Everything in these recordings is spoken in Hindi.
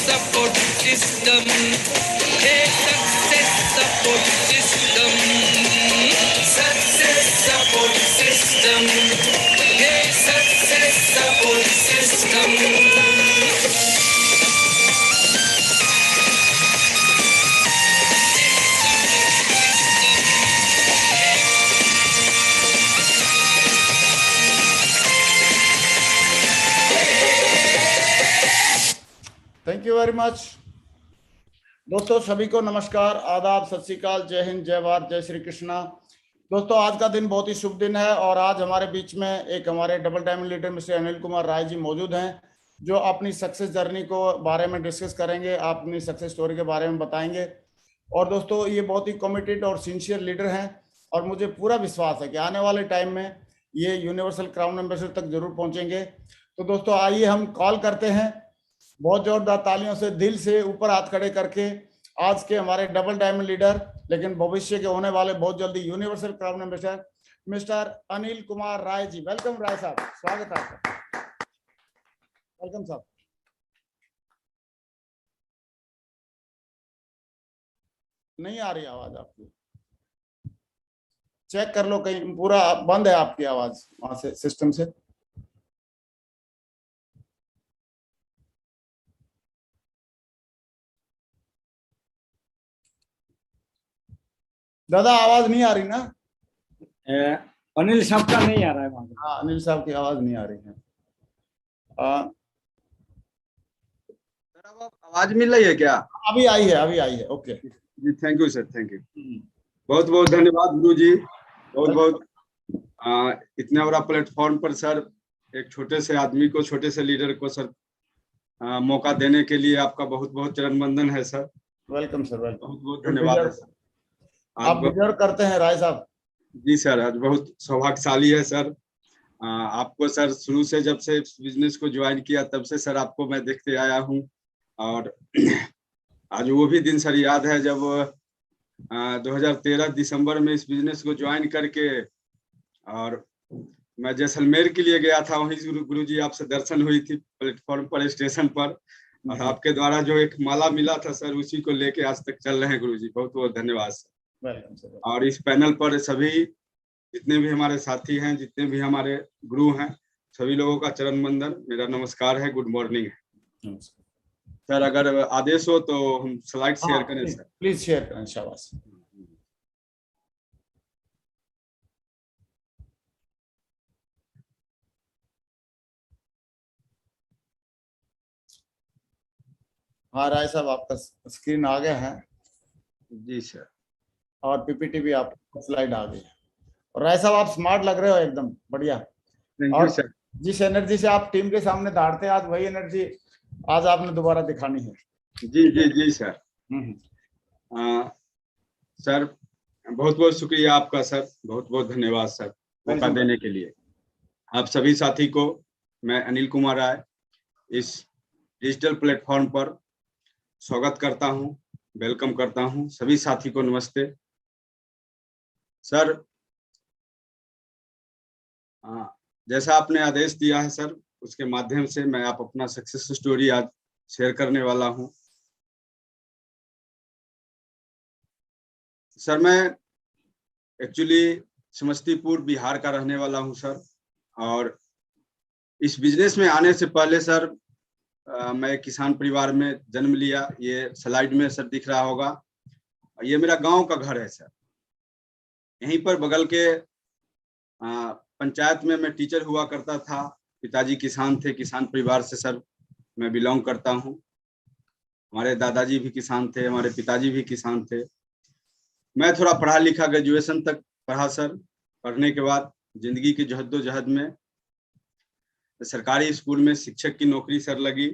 support system. Hey, success support system. Success support system. Hey, success support system. Thank you very much. दोस्तों सभी को नमस्कार, आदाब, सत श्री अकाल, जय हिंद, जय भारत, जय श्री कृष्णा। दोस्तों आज का दिन बहुत ही शुभ दिन है और आज हमारे बीच में एक हमारे double diamond leader mister Anil Kumar Rai ji मौजूद हैं, जो अपनी सक्सेस जर्नी को बारे में डिस्कस करेंगे, अपनी सक्सेस स्टोरी के बारे में बताएंगे। और दोस्तों ये बहुत ही कमिटेड और सिंसियर लीडर हैं और मुझे पूरा विश्वास है कि आने वाले टाइम में ये यूनिवर्सल क्राउन मेंबरशिप तक जरूर पहुंचेंगे। तो दोस्तों आइए हम कॉल करते हैं बहुत जोरदार तालियों से, दिल से ऊपर हाथ खड़े करके आज के हमारे डबल डायमंड लीडर, लेकिन भविष्य के होने वाले बहुत जल्दी universal crown member mister Anil Kumar Rai ji. Welcome Rai साहब, स्वागत है आपका। वेलकम साहब। नहीं आ रही आवाज आपकी, चेक कर लो, कहीं पूरा बंद है आपकी आवाज वहां से सिस्टम से। दादा आवाज नहीं आ रही ना? अनिल साहब का नहीं आ रहा है वहां। हाँ, अनिल साहब की आवाज नहीं आ रही है। आवाज मिल रही है क्या? अभी आई है, अभी आई है। ओके जी, thank you sir, thank you. बहुत बहुत धन्यवाद गुरु जी, बहुत बहुत। इतना बड़ा प्लेटफॉर्म पर सर एक छोटे से आदमी को, छोटे से लीडर को सर मौका देने के लिए आपका बहुत बहुत चरण वंदन है सर। Welcome sir, welcome. बहुत बहुत धन्यवाद है सर। आप डिजर्व करते हैं राय साहब। जी सर, आज बहुत सौभाग्यशाली है सर। आपको सर शुरू से, जब से बिजनेस को ज्वाइन किया तब से सर आपको मैं देखते आया हूँ और आज वो भी दिन सर याद है जब 2013 दिसंबर में इस बिजनेस को ज्वाइन करके और मैं जैसलमेर के लिए गया था। वहीं गुरु जी आपसे दर्शन हुई थी प्लेटफॉर्म पर, स्टेशन पर, और आपके द्वारा जो एक माला मिला था सर, उसी को लेके आज तक चल रहे हैं गुरु जी। बहुत बहुत धन्यवाद सर। और इस पैनल पर सभी जितने भी हमारे साथी हैं, जितने भी हमारे गुरु हैं, सभी लोगों का चरण वंदन, मेरा नमस्कार है, गुड मॉर्निंग है सर। अगर आदेश हो तो हम स्लाइड शेयर करें सर। प्लीज शेयर करें, शाबाश। हाँ राय साहब, आपका स्क्रीन आ गया है। जी सर। और पीपीटी भी आप स्लाइड आ गई है। और राय साहब आप स्मार्ट लग रहे हो, एकदम बढ़िया। और सर जिस एनर्जी से आप टीम के सामने दौड़ते हैं, आज वही एनर्जी आज आपने दोबारा दिखानी है। जी जी जी सर। सर बहुत बहुत शुक्रिया आपका सर, बहुत बहुत धन्यवाद सर मौका देने के लिए। आप सभी साथी को मैं अनिल कुमार राय इस डिजिटल प्लेटफॉर्म पर स्वागत करता हूं, वेलकम करता हूं। सभी साथी को नमस्ते सर। जैसा आपने आदेश दिया है सर, उसके माध्यम से मैं आप अपना सक्सेस स्टोरी आज शेयर करने वाला हूं। सर मैं एक्चुअली समस्तीपुर बिहार का रहने वाला हूं सर, और इस बिजनेस में आने से पहले सर मैं किसान परिवार में जन्म लिया। ये स्लाइड में सर दिख रहा होगा, ये मेरा गांव का घर है सर। यहीं पर बगल के पंचायत में मैं टीचर हुआ करता था। पिताजी किसान थे, किसान परिवार से सर मैं बिलोंग करता हूं। हमारे दादाजी भी किसान थे, हमारे पिताजी भी किसान थे। मैं थोड़ा पढ़ा लिखा, ग्रेजुएशन तक पढ़ा सर। पढ़ने के बाद जिंदगी की जहद्दोजहद में सरकारी स्कूल में शिक्षक की नौकरी सर लगी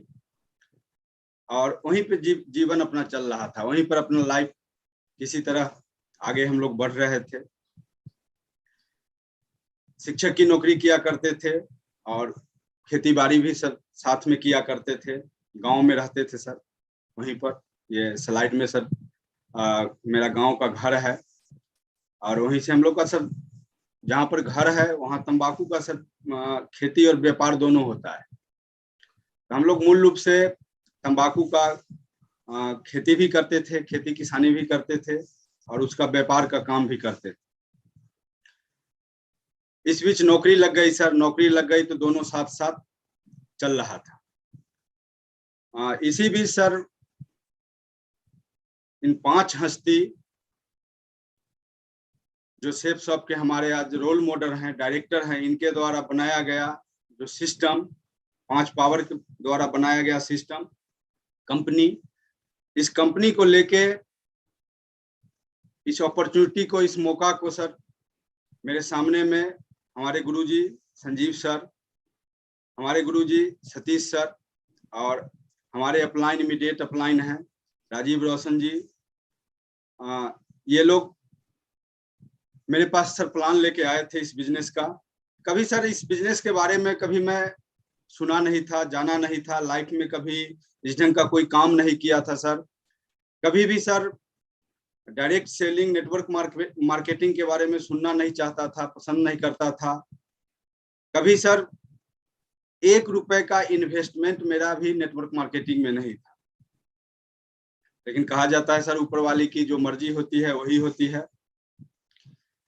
और वहीं पे जीवन अपना चल रहा था। वहीं पर अपना लाइफ किसी तरह आगे हम लोग बढ़ रहे थे। शिक्षक की नौकरी किया करते थे और खेती बाड़ी भी सर साथ में किया करते थे। गांव में रहते थे सर। वहीं पर ये स्लाइड में सर मेरा गांव का घर है और वहीं से हम लोग का सर, जहाँ पर घर है वहाँ तंबाकू का सर खेती और व्यापार दोनों होता है। हम लोग मूल रूप से तंबाकू का खेती भी करते थे, खेती किसानी भी करते थे और उसका व्यापार का काम भी करते थे। इस बीच नौकरी लग गई सर, नौकरी लग गई तो दोनों साथ साथ चल रहा था। इसी बीच सर इन 5 हस्ती जो शेफ शॉप के हमारे आज रोल मॉडल हैं, डायरेक्टर हैं, इनके द्वारा बनाया गया जो सिस्टम, 5 पावर के द्वारा बनाया गया सिस्टम कंपनी, इस कंपनी को लेके इस अपॉर्चुनिटी को, इस मौका को सर मेरे सामने में हमारे गुरुजी संजीव सर, हमारे गुरुजी सतीश सर और हमारे अपलाइन, इमीडिएट अपलाइन हैं राजीव रोशन जी, ये लोग मेरे पास सर प्लान लेके आए थे इस बिजनेस का। कभी सर इस बिजनेस के बारे में कभी मैं सुना नहीं था, जाना नहीं था, लाइफ में कभी इस ढंग का कोई काम नहीं किया था सर। कभी भी sir direct selling, network marketing के बारे में सुनना नहीं चाहता था, पसंद नहीं करता था। कभी सर 1 रुपए का इन्वेस्टमेंट मेरा भी नेटवर्क मार्केटिंग में नहीं था। लेकिन कहा जाता है सर ऊपर वाले की जो मर्जी होती है वही होती है।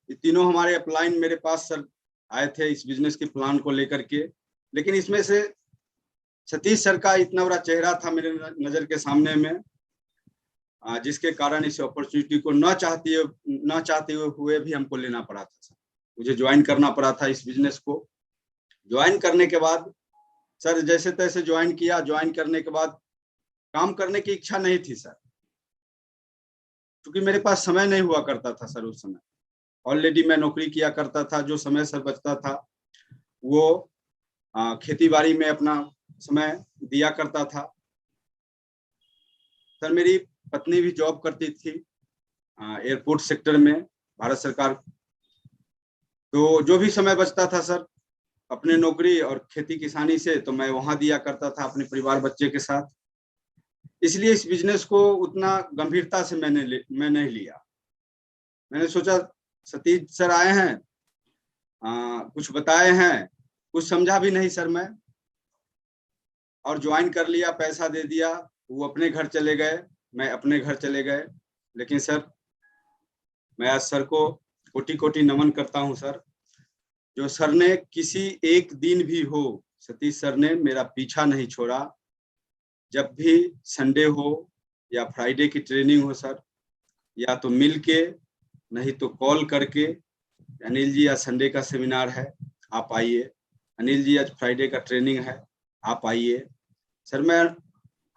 ये तीनों हमारे अपलाइन मेरे पास सर आए थे इस बिजनेस के प्लान को लेकर के, लेकिन इसमें से सतीश सर का इतना बड़ा चेहरा था मेरे नजर के सामने में, जिसके कारण इस अपॉर्चुनिटी को न चाहते हुए भी हमको लेना पड़ा था सर। मुझे ज्वाइन करना पड़ा था इस बिजनेस को। ज्वाइन करने के बाद सर जैसे तैसे ज्वाइन किया। ज्वाइन करने के बाद काम करने की इच्छा नहीं थी सर, क्योंकि मेरे पास समय नहीं हुआ करता था सर। उस समय ऑलरेडी मैं नौकरी किया करता था, जो समय सर बचता था वो खेती बाड़ी में अपना समय दिया करता था सर। मेरी पत्नी भी जॉब करती थी एयरपोर्ट सेक्टर में, भारत सरकार। तो जो भी समय बचता था सर अपने नौकरी और खेती किसानी से, तो मैं वहां दिया करता था अपने परिवार बच्चे के साथ। इसलिए इस बिजनेस को उतना गंभीरता से मैं नहीं लिया। मैंने सोचा सतीश सर आए हैं, कुछ बताए हैं, कुछ समझा भी नहीं सर मैं, और ज्वाइन कर लिया, पैसा दे दिया, वो अपने घर चले गए, मैं अपने घर चले गए। लेकिन सर मैं आज सर को कोटि कोटि नमन करता हूं सर, जो सर ने किसी एक दिन भी हो, सतीश सर ने मेरा पीछा नहीं छोड़ा। जब भी संडे हो या फ्राइडे की ट्रेनिंग हो सर, या तो मिल के नहीं तो कॉल करके, अनिल जी आज संडे का सेमिनार है आप आइए, अनिल जी आज फ्राइडे का ट्रेनिंग है आप आइए। सर मैं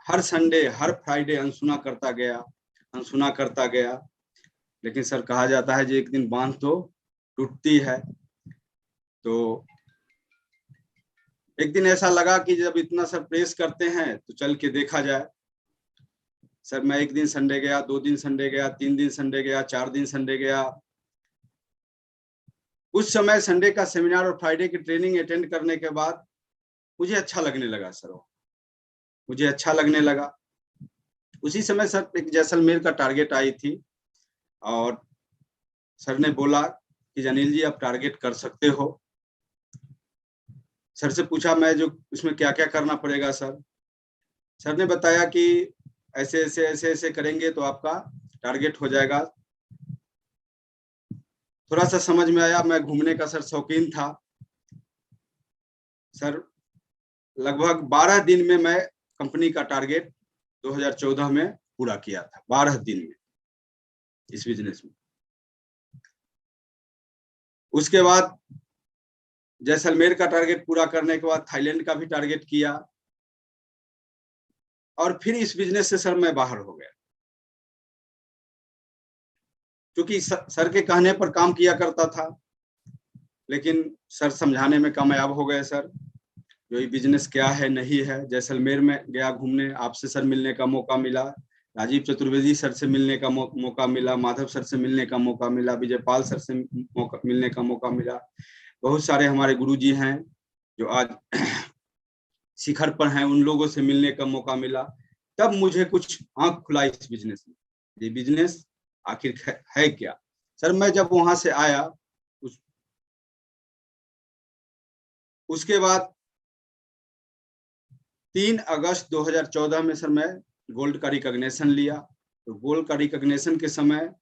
हर संडे हर फ्राइडे अनसुना करता गया। लेकिन सर कहा जाता है जो एक दिन बांध तो टूटती है। तो एक दिन ऐसा लगा कि जब इतना सर प्रेस करते हैं तो चल के देखा जाए। सर मैं एक दिन संडे गया, 2 दिन संडे गया, 3 दिन संडे गया, 4 दिन संडे गया। उस समय संडे का सेमिनार और फ्राइडे की ट्रेनिंग अटेंड करने के बाद मुझे अच्छा लगने लगा सर, मुझे अच्छा लगने लगा। उसी समय सर एक जैसलमेर का टारगेट आई थी और सर ने बोला कि अनिल जी आप टारगेट कर सकते हो। सर से पूछा मैं जो उसमें क्या क्या करना पड़ेगा सर। सर ने बताया कि ऐसे ऐसे ऐसे ऐसे करेंगे तो आपका टारगेट हो जाएगा। थोड़ा सा समझ में आया। मैं घूमने का सर शौकीन था सर। लगभग 12 दिन में मैं कंपनी का टारगेट 2014 में पूरा किया था, 12 दिन में इस बिजनेस में। उसके बाद जैसलमेर का टारगेट पूरा करने के बाद थाईलैंड का भी टारगेट किया और फिर इस बिजनेस से सर मैं बाहर हो गया, क्योंकि सर के कहने पर काम किया करता था। लेकिन सर समझाने में कामयाब हो गए सर, जो ये बिजनेस क्या है नहीं है। जैसलमेर में गया घूमने, आपसे सर मिलने का मौका मिला, राजीव चतुर्वेदी सर से मिलने का मौका मिला, माधव सर से मिलने का मौका मिला, विजयपाल सर से मिलने का मौका मिला। बहुत सारे हमारे गुरुजी हैं जो आज शिखर पर हैं, उन लोगों से मिलने का मौका मिला। तब मुझे कुछ आंख खुला इस बिजनेस में, ये बिजनेस आखिर है क्या। सर मैं जब वहां से आया उसके बाद 3 अगस्त 2014 में सर मैं गोल्ड का रिकॉग्निशन लिया। तो गोल्ड का रिकॉग्निशन के समय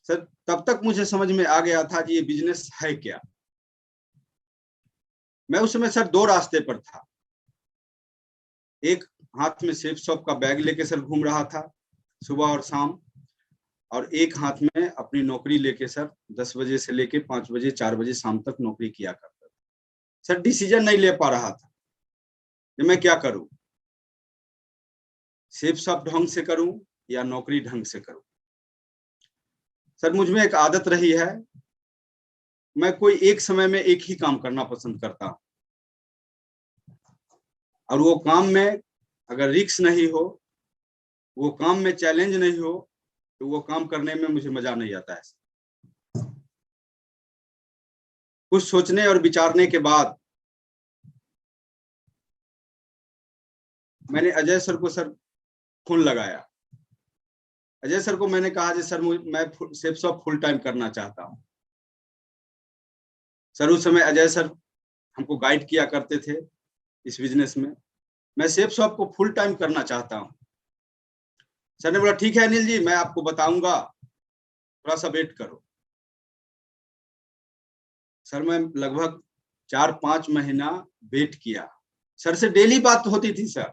सर तब तक मुझे समझ में आ गया था कि ये बिजनेस है क्या। मैं उस समय सर 2 रास्ते पर था। एक हाथ में सेफ शॉप का बैग लेके सर घूम रहा था सुबह और शाम, और एक हाथ में अपनी नौकरी लेके सर 10 बजे से लेके 5 बजे 4 बजे शाम तक नौकरी किया करता था। सर डिसीजन नहीं ले पा रहा था कि मैं क्या करूं, सेफ शॉप ढंग से करूं या नौकरी ढंग से करूं। सर मुझ में एक आदत रही है, मैं कोई एक समय में एक ही काम करना पसंद करता हूं, और वो काम में अगर रिस्क नहीं हो, वो काम में चैलेंज नहीं हो, तो वो काम करने में मुझे मजा नहीं आता है। कुछ सोचने और विचारने के बाद मैंने अजय सर को सर फोन लगाया। अजय सर को मैंने कहा जी सर मैं सेफ शॉप फुल टाइम करना चाहता हूं। सर उस समय अजय सर हमको गाइड किया करते थे इस बिजनेस में। मैं सेफ शॉप को फुल टाइम करना चाहता हूं। सर ने बोला ठीक है अनिल जी, मैं आपको बताऊंगा, थोड़ा सा वेट करो। सर मैं लगभग 4-5 महीना वेट किया। सर से डेली बात होती थी, सर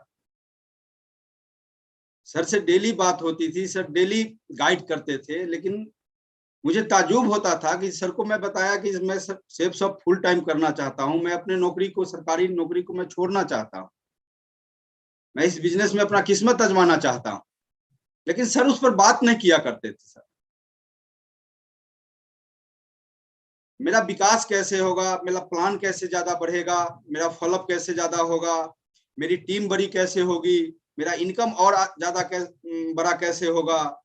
से डेली बात होती थी, सर डेली गाइड करते थे, लेकिन मुझे ताज्जुब होता था कि सर को मैं बताया कि मैं सेफ शॉप फुल टाइम करना चाहता हूं, मैं अपने नौकरी को, सरकारी नौकरी को मैं छोड़ना चाहता हूं, मैं इस बिजनेस में अपना किस्मत आजमाना चाहता हूं, लेकिन सर उस पर बात नहीं किया करते थे। सर मेरा विकास कैसे होगा, मेरा प्लान कैसे ज्यादा बढ़ेगा, मेरा फॉलोअप कैसे ज्यादा होगा, मेरी टीम बड़ी कैसे होगी, मेरा इनकम और ज्यादा बड़ा कैसे होगा,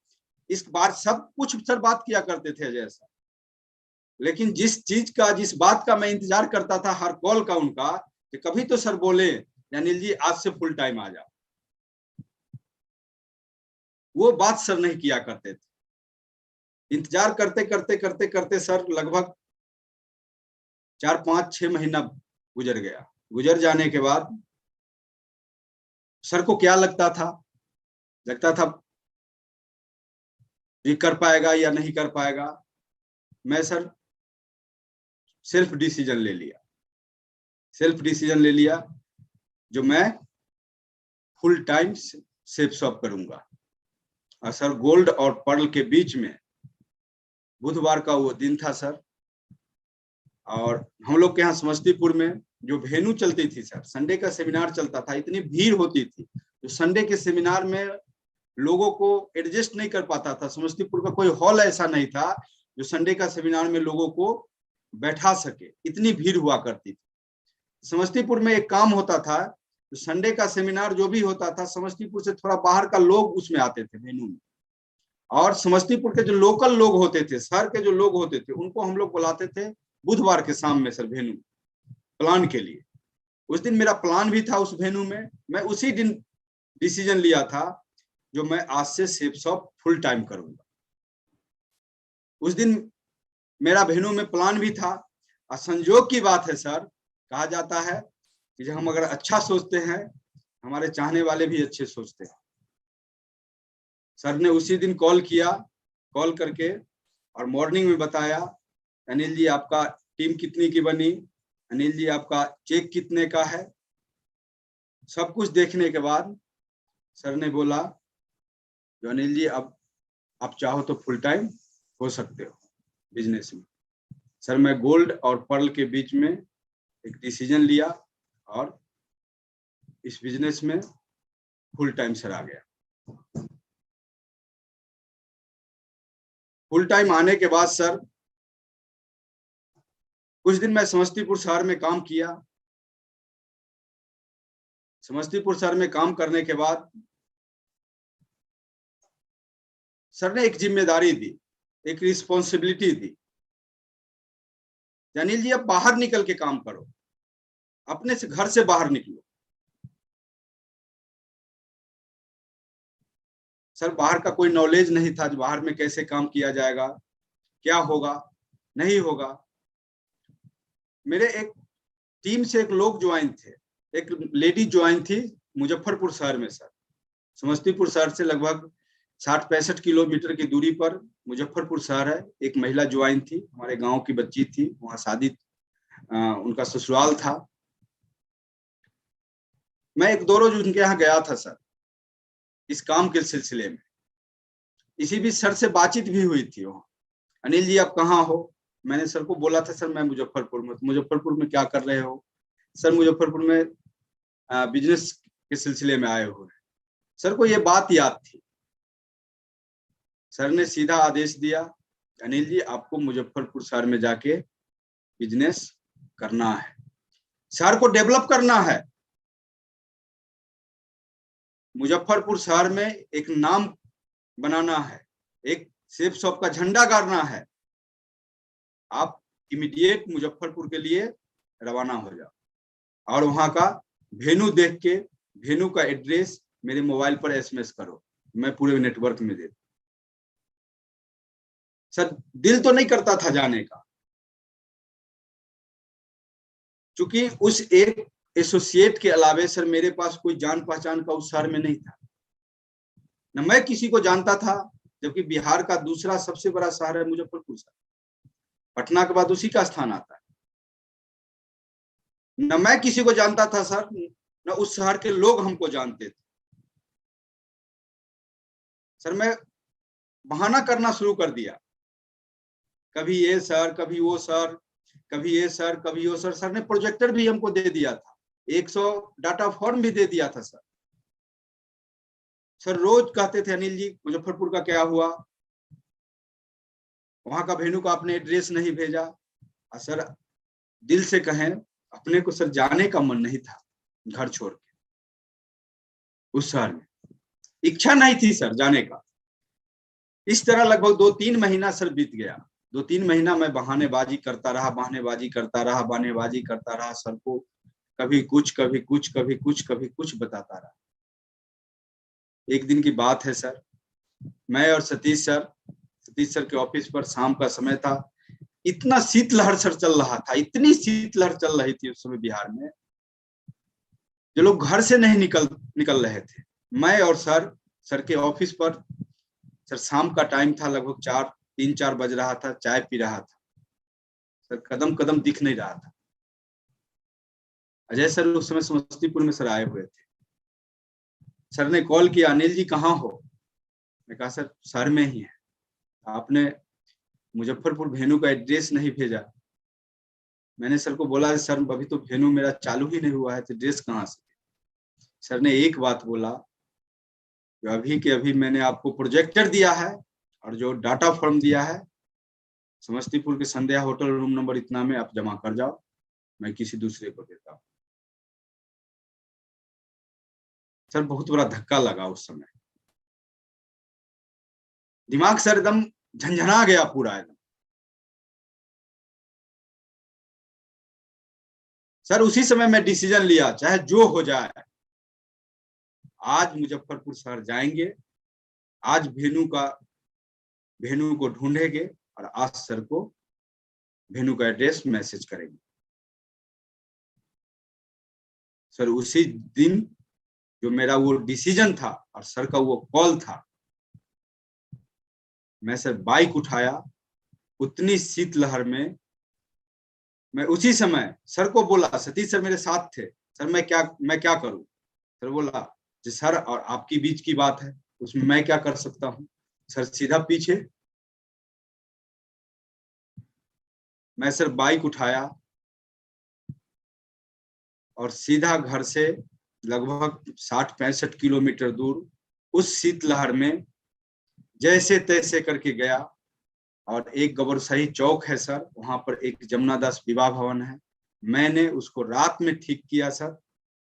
इस बार सब कुछ सर बात किया करते थे जैसा। लेकिन जिस बात का मैं इंतजार करता था हर कॉल का उनका, कि कभी तो सर बोले अनिल जी आज से फुल टाइम आ जाओ, वो बात सर नहीं किया करते थे। इंतजार करते करते करते करते सर लगभग 4-5-6 महीना गुजर गया। गुजर जाने के बाद सर को क्या लगता था ये कर पाएगा या नहीं कर पाएगा। मैं सर सेल्फ डिसीजन ले लिया जो मैं फुल टाइम सेफ शॉप करूंगा। और सर गोल्ड और पर्ल के बीच में बुधवार का वो दिन था सर, और हम लोग के यहाँ समस्तीपुर में जो वेन्यू चलती थी सर, संडे का सेमिनार चलता था, इतनी भीड़ होती थी तो संडे के सेमिनार में लोगों को एडजस्ट नहीं कर पाता था। समस्तीपुर का कोई हॉल ऐसा नहीं था जो संडे का सेमिनार में लोगों को बैठा सके, इतनी भीड़ हुआ करती थी। समस्तीपुर में एक काम होता था, तो संडे का सेमिनार जो भी होता था, समस्तीपुर से थोड़ा बाहर का लोग उसमें आते थे वेन्यू में, और समस्तीपुर के जो लोकल लोग होते थे, शहर के जो लोग होते थे, उनको हम लोग बुलाते थे बुधवार के शाम में सर वेन्यू प्लान के लिए। उस दिन मेरा प्लान भी था उस वेन्यू में। मैं उसी दिन डिसीजन लिया था जो मैं आज से सेफ शॉप फुल टाइम करूंगा। उस दिन मेरा वेन्यू में प्लान भी था, और संजोग की बात है सर, कहा जाता है कि जब हम अगर अच्छा सोचते हैं, हमारे चाहने वाले भी अच्छे सोचते हैं। सर ने उसी दिन कॉल किया, कॉल करके और मॉर्निंग में बताया अनिल जी आपका टीम कितनी की बनी, अनिल जी आपका चेक कितने का है। सब कुछ देखने के बाद सर ने बोला जो अनिल जी अब आप चाहो तो फुल टाइम हो सकते हो बिजनेस में। सर मैं गोल्ड और पर्ल के बीच में एक डिसीजन लिया और इस बिजनेस में फुल टाइम सर आ गया। फुल टाइम आने के बाद सर कुछ दिन मैं समस्तीपुर शहर में काम किया। समस्तीपुर शहर में काम करने के बाद सर ने एक जिम्मेदारी दी, एक रिस्पॉन्सिबिलिटी दी, अनिल जी अब बाहर निकल के काम करो, अपने से घर से बाहर निकलो। सर बाहर का कोई नॉलेज नहीं था, बाहर में कैसे काम किया जाएगा, क्या होगा नहीं होगा। मेरे एक टीम से एक लोग ज्वाइन थे, एक लेडी ज्वाइन थी मुजफ्फरपुर शहर में सर। समस्तीपुर शहर से लगभग 60-65 किलोमीटर की दूरी पर मुजफ्फरपुर शहर है। एक महिला ज्वाइन थी, हमारे गांव की बच्ची थी, वहां शादी उनका ससुराल था। मैं एक दो रोज उनके यहाँ गया था सर, इस काम के सिलसिले में। इसी बीच सर से बातचीत भी हुई थी वहाँ। अनिल जी आप कहाँ हो? मैंने सर को बोला था सर मैं मुजफ्फरपुर में। मुजफ्फरपुर में क्या कर रहे हो? सर मुजफ्फरपुर में बिजनेस के सिलसिले में आए हुए हैं। सर को ये बात याद थी। सर ने सीधा आदेश दिया, अनिल जी आपको मुजफ्फरपुर शहर में जाके बिजनेस करना है, शहर को डेवलप करना है, मुजफ्फरपुर शहर में एक नाम बनाना है, एक सेफ शॉप का झंडा गाड़ना है। आप इमीडिएट मुजफ्फरपुर के लिए रवाना हो जाओ और वहां का वेन्यू देख के वेन्यू का एड्रेस मेरे मोबाइल पर एसएमएस करो, मैं पूरे नेटवर्क में दे दूं। सर दिल तो नहीं करता था जाने का, क्योंकि उस एक एसोसिएट के अलावे सर मेरे पास कोई जान पहचान का उस शहर में नहीं था, न मैं किसी को जानता था, जबकि बिहार का दूसरा सबसे बड़ा शहर है मुजफ्फरपुर शहर, पटना के बाद उसी का स्थान आता है। न मैं किसी को जानता था सर, न उस शहर के लोग हमको जानते थे। सर मैं बहाना करना शुरू कर दिया, कभी ये सर, कभी वो सर, कभी ये सर, कभी वो सर। सर ने प्रोजेक्टर भी हमको दे दिया था, 100 डाटा फॉर्म भी दे दिया था सर। सर रोज कहते थे अनिल जी मुजफ्फरपुर का क्या हुआ, वहां का वेन्यू का आपने एड्रेस नहीं भेजा। और सर दिल से कहें, अपने को सर जाने का मन नहीं था घर छोड़ के उस शहर में, इच्छा नहीं थी सर जाने का। इस तरह लगभग 2-3 महीना सर बीत गया। 2-3 महीना मैं बहानेबाजी करता रहा, बहानेबाजी करता रहा, बहानेबाजी करता रहा। सर को कभी कुछ, कभी कुछ, कभी कुछ, कभी कुछ बताता रहा। एक दिन की बात है सर, मैं और सतीश सर के ऑफिस पर शाम का समय था। इतना शीतलहर सर चल रहा था, इतनी शीतलहर चल रही थी उस समय बिहार में, जो लोग घर से नहीं निकल रहे थे। मैं और सर के ऑफिस पर, सर शाम का टाइम था, लगभग 3-4 बज रहा था, चाय पी रहा था। सर कदम कदम दिख नहीं रहा था। अजय सर उस समय समस्तीपुर में सर आए हुए थे। सर ने कॉल किया, अनिल जी कहाँ हो? मैं कहा सर शहर में ही है, आपने मुजफ्फरपुर वेन्यू का एड्रेस नहीं भेजा। मैंने सर को बोला सर अभी तो वेन्यू मेरा चालू ही नहीं हुआ है, तो एड्रेस कहाँ से? सर ने एक बात बोला, अभी के अभी मैंने आपको प्रोजेक्टर दिया है और जो डाटा फॉर्म दिया है समस्तीपुर के संध्या होटल रूम नंबर इतना में आप जमा कर जाओ, मैं किसी दूसरे को देता हूँ। सर बहुत बड़ा धक्का लगा उस समय, दिमाग सर एकदम झंझना गया पूरा एकदम। सर उसी समय मैं डिसीजन लिया, चाहे जो हो जाए, आज मुजफ्फरपुर शहर जाएंगे, आज वेन्यू को ढूंढेंगे और आज सर को वेन्यू का एड्रेस मैसेज करेंगे। सर उसी दिन जो मेरा वो डिसीजन था और सर का वो कॉल था, मैं सर बाइक उठाया, उतनी शीतलहर में मैं उसी समय सर को बोला, सतीश सर मेरे साथ थे, सर मैं क्या करूं? सर बोला जी सर और आपकी बीच की बात है, उसमें मैं क्या कर सकता हूं? सर सीधा पीछे। मैं सर बाइक उठाया और सीधा घर से लगभग 60-65 किलोमीटर दूर उस शीतलहर में जैसे तैसे करके गया। और एक गबरसही चौक है सर, वहां पर एक जमुना दास विवाह भवन है, मैंने उसको रात में ठीक किया सर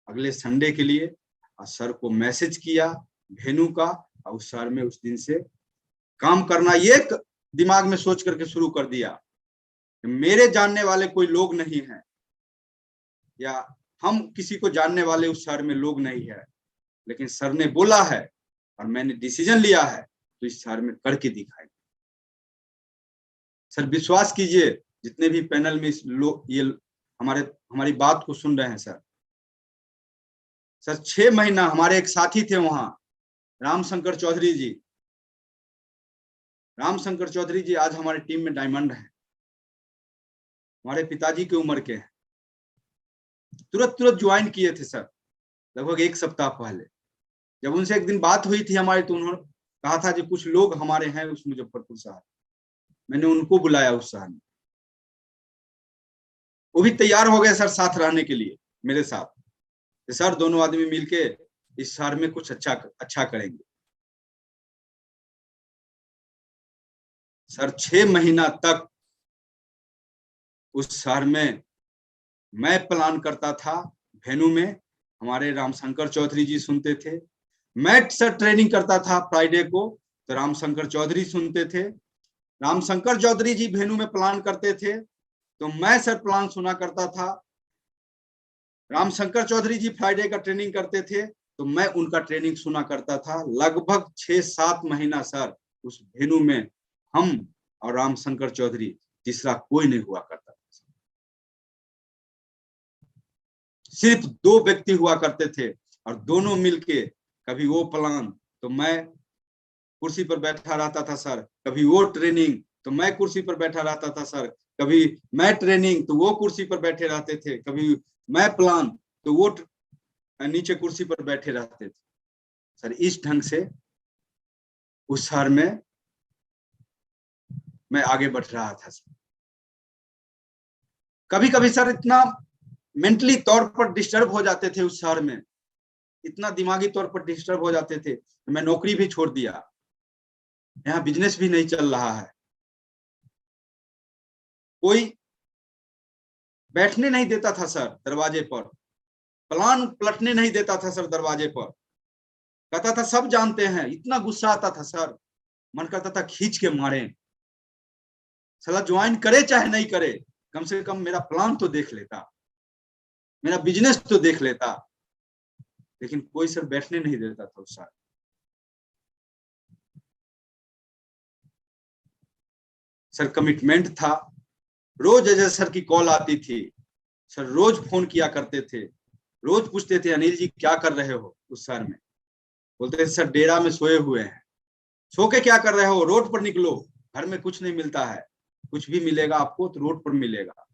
अगले संडे के लिए, और सर को मैसेज किया वेन्यू का, और उस शहर में उस दिन से काम करना ये दिमाग में सोच करके शुरू कर दिया, मेरे जानने वाले कोई लोग नहीं है या हम किसी को जानने वाले उस शहर में लोग नहीं है, लेकिन सर ने बोला है और मैंने डिसीजन लिया है तो इस शहर में करके दिखाएंगे। सर विश्वास कीजिए, जितने भी पैनल में ये हमारी बात को सुन रहे हैं सर, सर 6 महीना हमारे एक साथी थे वहां, रामशंकर चौधरी जी। रामशंकर चौधरी जी आज हमारे टीम में डायमंड हैं, हमारे पिताजी की उम्र के हैं। तुरंत ज्वाइन किए थे सर, लगभग 1 सप्ताह पहले। जब उनसे एक दिन बात हुई थी हमारी, तो उन्होंने कहा था कि कुछ लोग हमारे हैं उस मुजफ्फरपुर शहर, मैंने उनको बुलाया उस शहर में, वो भी तैयार हो गए सर साथ रहने के लिए मेरे साथ। तो सर दोनों आदमी मिलके इस शहर में कुछ अच्छा करेंगे। सर 6 महीना तक उस शहर में मैं प्लान करता था, वेन्यू में हमारे रामशंकर चौधरी जी सुनते थे। मैं सर ट्रेनिंग करता था फ्राइडे को, तो रामशंकर चौधरी सुनते थे। रामशंकर चौधरी जी वेन्यू में प्लान करते थे, तो मैं सर प्लान सुना करता था। रामशंकर चौधरी जी फ्राइडे का ट्रेनिंग करते थे, तो मैं उनका ट्रेनिंग सुना करता था। लगभग 6-7 महीना सर उस वेन्यू में हम और रामशंकर चौधरी, तीसरा कोई नहीं हुआ करता था। सिर्फ 2 व्यक्ति हुआ करते थे, और दोनों मिलके कभी वो प्लान तो मैं कुर्सी पर बैठा रहता था सर, कभी वो ट्रेनिंग तो मैं कुर्सी पर बैठा रहता था सर, कभी मैं ट्रेनिंग तो वो कुर्सी पर बैठे रहते थे, कभी मैं प्लान तो वो नीचे कुर्सी पर बैठे रहते थे सर। इस ढंग से उस शहर में मैं आगे बढ़ रहा था सर। कभी कभी सर इतना मेंटली तौर पर डिस्टर्ब हो जाते थे उस शहर में, इतना दिमागी तौर पर डिस्टर्ब हो जाते थे, तो मैं नौकरी भी छोड़ दिया। यहाँ बिजनेस भी नहीं चल रहा है, कोई बैठने नहीं देता था सर दरवाजे पर, प्लान पलटने नहीं देता था सर दरवाजे पर, कहता था सब जानते हैं। इतना गुस्सा आता था सर, मन करता था खींच के मारे, साला ज्वाइन करे चाहे नहीं करे, कम से कम मेरा प्लान तो देख लेता, मेरा बिजनेस तो देख लेता। लेकिन कोई सर बैठने नहीं देता था उस साल। सर कमिटमेंट था, रोज अजय सर की कॉल आती थी सर, रोज फोन किया करते थे, रोज पूछते थे अनिल जी क्या कर रहे हो उस शहर में। बोलते थे सर डेरा में सोए हुए हैं। सो के क्या कर रहे हो, रोड पर निकलो, घर में कुछ नहीं मिलता है, कुछ भी मिलेगा आपको तो रोड पर मिलेगा।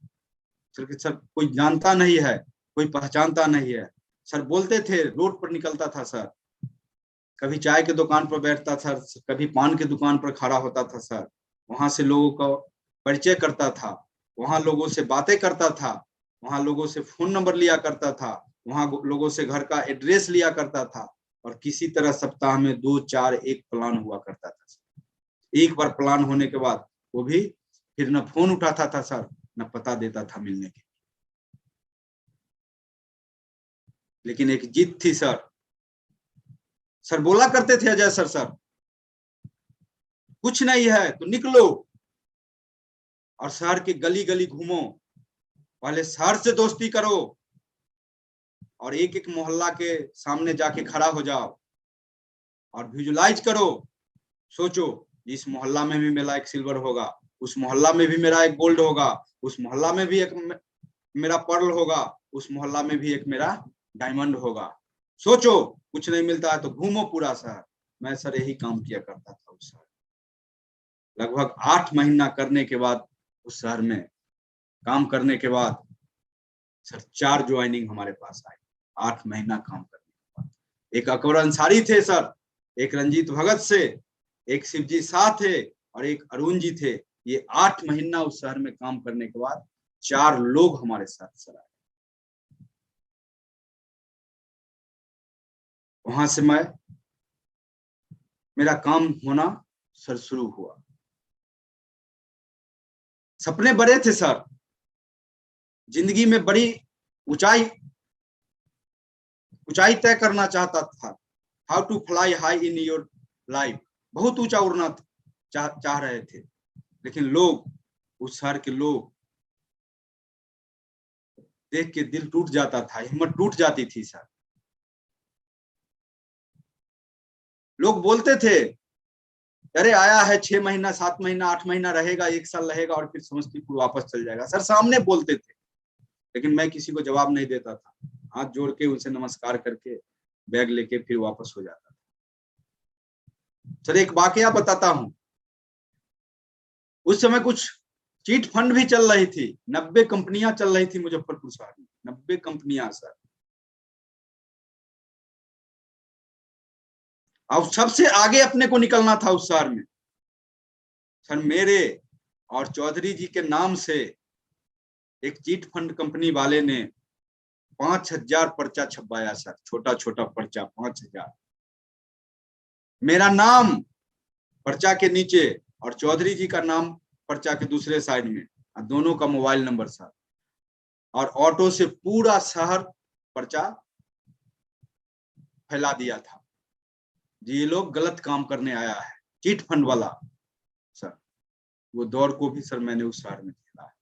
सर कोई जानता नहीं है, कोई पहचानता नहीं है सर। बोलते थे, रोड पर निकलता था सर, कभी चाय के दुकान पर बैठता था, कभी पान के दुकान पर खड़ा होता था सर, वहां से लोगों का परिचय करता था, वहां लोगों से बातें करता था, वहां लोगों से फोन नंबर लिया करता था, वहां लोगों से घर का एड्रेस लिया करता था, और किसी तरह सप्ताह में 2-4 एक प्लान हुआ करता था। एक बार प्लान होने के बाद वो भी फिर न फोन उठाता था सर, न पता देता था मिलने के। लेकिन एक जिद थी सर, सर बोला करते थे अजय सर कुछ नहीं है तो निकलो और शहर के गली गली घूमो, पहले शहर से दोस्ती करो और एक एक मोहल्ला के सामने जाके खड़ा हो जाओ और विजुलाइज करो, सोचो इस मोहल्ला में भी मेरा एक सिल्वर होगा, उस मोहल्ला में भी मेरा एक गोल्ड होगा, उस मोहल्ला में भी एक मेरा पर्ल होगा, उस मोहल्ला में भी एक मेरा डायमंड होगा। सोचो, कुछ नहीं मिलता है तो घूमो पूरा शहर। मैं सर यही काम किया करता था उस शहर। लगभग 8 महीना करने के बाद उस शहर में काम करने के बाद सर 4 ज्वाइनिंग हमारे पास आई। 8 महीना काम करने के बाद एक अकबर अंसारी थे सर, एक रंजीत भगत से, एक शिवजी शाह थे और एक अरुण जी थे। ये 8 महीना उस शहर में काम करने के बाद 4 लोग हमारे साथ सर आए। वहां से मेरा काम होना सर शुरू हुआ। सपने बड़े थे सर, जिंदगी में बड़ी ऊंचाई तय करना चाहता था। How to fly high in your life, बहुत ऊंचा उड़ना चाह रहे थे। लेकिन लोग, उस शहर के लोग देख के दिल टूट जाता था, हिम्मत टूट जाती थी सर। लोग बोलते थे अरे आया है 6 महीना 7 महीना 8 महीना रहेगा, 1 साल रहेगा और फिर समस्तीपुर वापस चल जाएगा। सर सामने बोलते थे, लेकिन मैं किसी को जवाब नहीं देता था। हाथ जोड़ के उनसे नमस्कार करके बैग लेके फिर वापस हो जाता था। सर एक वाकया बताता हूं, उस समय कुछ चीट फंड भी चल रही थी, 90 कंपनियां चल रही थी मुजफ्फरपुर शहर में, 90 कंपनियां सर। अब सबसे आगे अपने को निकलना था उस शहर में। सर मेरे और चौधरी जी के नाम से एक चीट फंड कंपनी वाले ने 5000 पर्चा छपवाया सर, छोटा छोटा पर्चा 5000। मेरा नाम पर्चा के नीचे और चौधरी जी का नाम पर्चा के दूसरे साइड में, और दोनों का मोबाइल नंबर सर। और ऑटो से पूरा शहर पर्चा फैला दिया था जी, ये लोग गलत काम करने आया है, चीट फंड वाला सर। वो दौर को भी सर मैंने उस शहर में खेला है।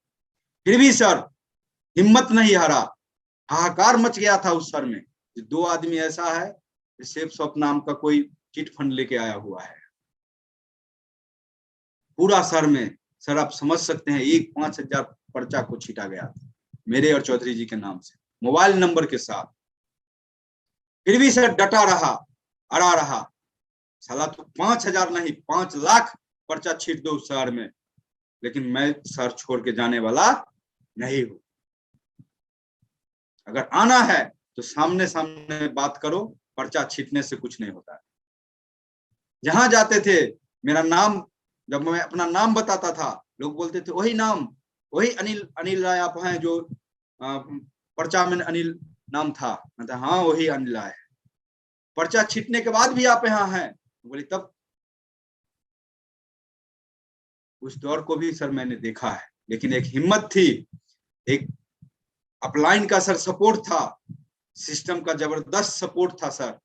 फिर भी सर हिम्मत नहीं हारा, हाहाकार मच गया था उस शहर में। 2 आदमी ऐसा है, सेफ शॉप नाम का कोई चिट फंड लेके आया हुआ है पूरा शहर में। सर आप समझ सकते हैं, एक 5000 पर्चा को छीटा गया था मेरे और चौधरी जी के नाम से, मोबाइल नंबर के साथ। फिर भी सर डटा रहा, अड़ा रहा, साला तो 5000 नहीं 5 लाख पर्चा छीट दो उस शहर में, लेकिन मैं शहर छोड़ के जाने वाला नहीं हूं। अगर आना है तो सामने सामने बात करो, पर्चा छीटने से कुछ नहीं होता है। जहां जाते थे मेरा नाम, जब मैं अपना नाम बताता था लोग बोलते थे वही नाम, वही अनिल राय आप हैं जो पर्चा में अनिल नाम था। मैं था हाँ वही अनिल राय है। पर्चा छीटने के बाद भी आप यहाँ हैं, बोले तब। उस दौर को भी सर मैंने देखा है, लेकिन एक हिम्मत थी, एक अपलाइन का सर सपोर्ट था, सिस्टम का जबरदस्त सपोर्ट था सर।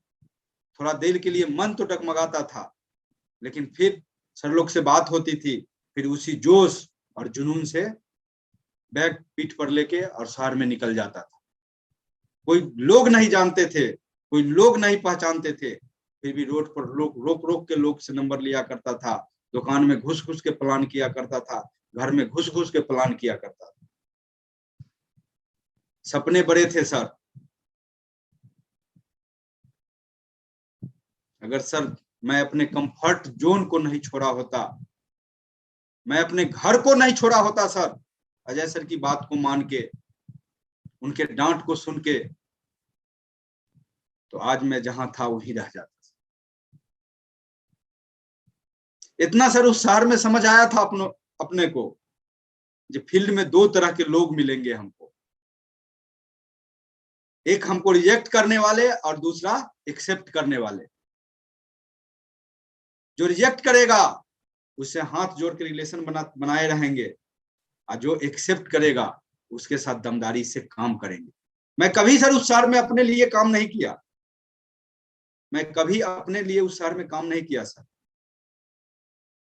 थोड़ा देर के लिए मन तो डगमगाता था, लेकिन फिर सर लोग से बात होती थी, फिर उसी जोश और जुनून से बैग पीठ पर लेके और शहर में निकल जाता था। कोई लोग नहीं जानते थे, कोई लोग नहीं पहचानते थे, फिर भी रोड पर रोक रोक के लोग से नंबर लिया करता था, दुकान में घुस घुस के प्लान किया करता था, घर में घुस घुस के प्लान किया करता था। सपने बड़े थे सर। अगर सर मैं अपने कंफर्ट जोन को नहीं छोड़ा होता, मैं अपने घर को नहीं छोड़ा होता सर, अजय सर की बात को मान के, उनके डांट को सुन के, तो आज मैं जहां था वहीं रह जाता। इतना सर उस शहर में समझ आया था अपने को, जो फील्ड में 2 तरह के लोग मिलेंगे हमको, एक हमको रिजेक्ट करने वाले और दूसरा एक्सेप्ट करने वाले। जो रिजेक्ट करेगा उससे हाथ जोड़ के रिलेशन बनाए रहेंगे, और जो एक्सेप्ट करेगा उसके साथ दमदारी से काम करेंगे। मैं कभी सर उस शहर में अपने लिए काम नहीं किया, मैं कभी अपने लिए उस शहर में काम नहीं किया सर।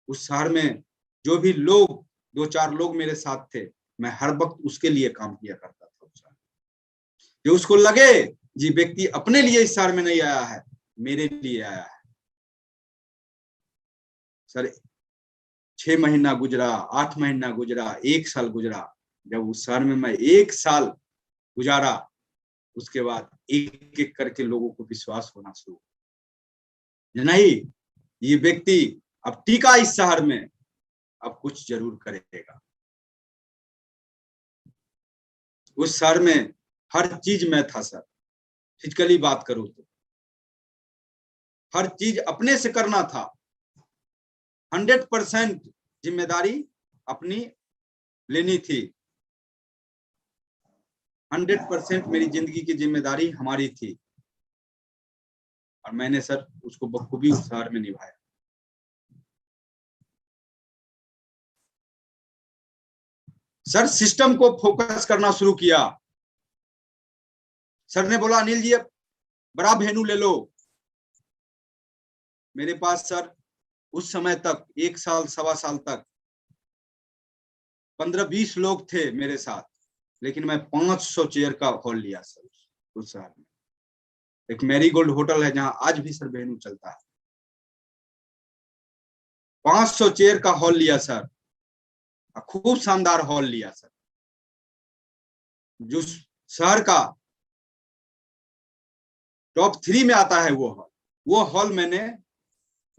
उस शहर में जो भी लोग 2-4 लोग मेरे साथ थे, मैं हर वक्त उसके लिए काम किया करता था उस शहर। जो उसको लगे जी व्यक्ति अपने लिए इस शहर में नहीं आया है, मेरे लिए आया है। सर 6 महीना गुजरा, 8 महीना गुजरा, 1 साल गुजरा। जब उस शहर में मैं 1 साल गुजारा, उसके बाद एक एक करके लोगों को विश्वास होना शुरू, नहीं ये व्यक्ति अब टीका इस शहर में, अब कुछ जरूर करेगा। उस शहर में हर चीज मैं था सर। फिजिकली बात करूं तो हर चीज अपने से करना था, 100% जिम्मेदारी अपनी लेनी थी, 100% मेरी जिंदगी की जिम्मेदारी हमारी थी, और मैंने सर उसको बखूबी उस शहर में निभाया। सर सिस्टम को फोकस करना शुरू किया। सर ने बोला अनिल जी अब बड़ा वेन्यू ले लो। मेरे पास सर उस समय तक 1 साल 1.25 साल तक 15-20 लोग थे मेरे साथ, लेकिन मैं 500 चेयर का हॉल लिया सर उस शहर में। एक मैरीगोल्ड होटल है जहां आज भी सर वेन्यू चलता है, 500 चेयर का हॉल लिया सर, खूब शानदार हॉल लिया सर। जो शहर का टॉप 3 में आता है वो हॉल मैंने